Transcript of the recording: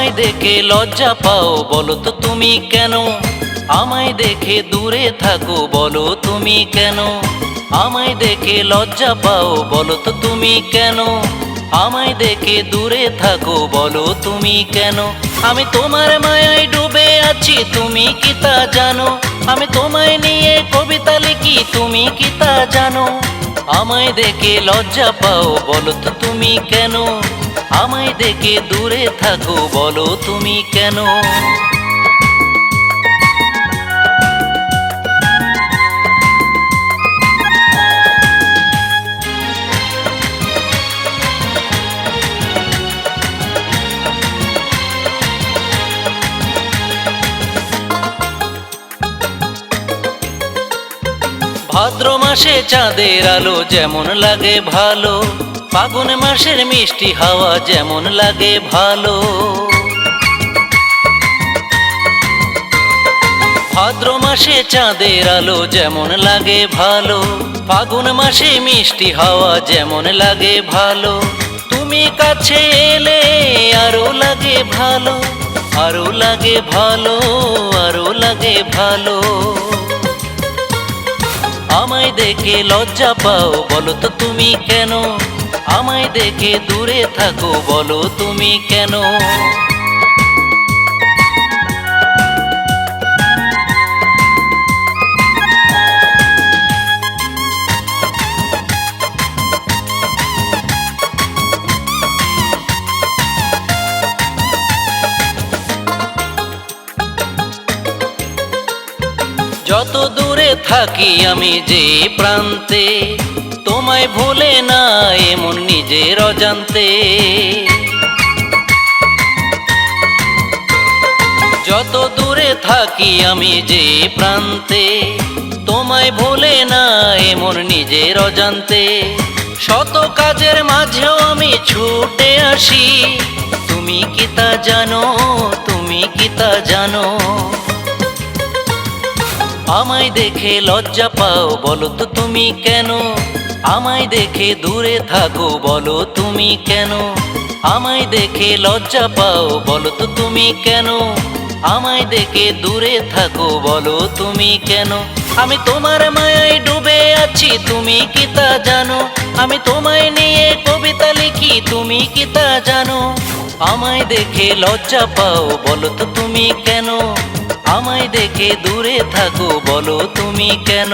আমায় দেখে লজ্জা পাও বলো তো তুমি কেন? আমায় দেখে দূরে থাকো বলো তুমি কেন? আমায় দেখে লজ্জা পাও বলো তো তুমি কেন? আমায় দেখে দূরে থাকো বলো তুমি কেন? আমি তোমার মায়ায় ডুবে আছি তুমি কি তা জানো? আমি তোমায় নিয়ে কবিতা লিখি তুমি কি তা জানো? আমায় দেখে লজ্জা পাও বলো তো তুমি কেন? আমায় দেখে দূরে থাকো বলো তুমি কেন? ভাদ্র মাসে চাঁদের আলো যেমন লাগে ভালো, ফাগুন মাসের মিষ্টি হাওয়া যেমন লাগে ভালো। ভাদ্র মাসে চাঁদের আলো যেমন লাগে ভালো, ফাগুন মাসে মিষ্টি হাওয়া যেমন লাগে ভালো। তুমি কাছে এলে আরো লাগে ভালো, আরো লাগে ভালো, আরো লাগে ভালো। আমায় দেখে লজ্জা পাও বলো তো তুমি কেন? আমায় দেখে দূরে থাকো বলো তুমি কেন? যত দূরে থাকি আমি যে প্রান্তে, তোমায় ভুলে না এমন নিজের অজান্তে। যত দূরে থাকি আমি যে প্রান্তে, তোমায় ভুলে না এমন নিজের অজান্তে। শত কাজের মাঝেও আমি ছুটে আসি, তুমি কি তা জানো? তুমি কি তা জানো? আমায় দেখে লজ্জা পাও বলো তো তুমি কেন? আমায় দেখে দূরে থাকো বলো তুমি কেন? আমায় দেখে লজ্জা পাও বলো তো তুমি কেন? আমায় দেখে দূরে থাকো বলো তুমি কেন? আমি তোমার মায়ায় ডুবে আছি তুমি কি তা জানো? আমি তোমায় নিয়ে কবিতা লিখি তুমি কি তা জানো? আমায় দেখে লজ্জা পাও বলো তো তুমি কেন? আমায় দেখে দূরে থাকো বলো তুমি কেন?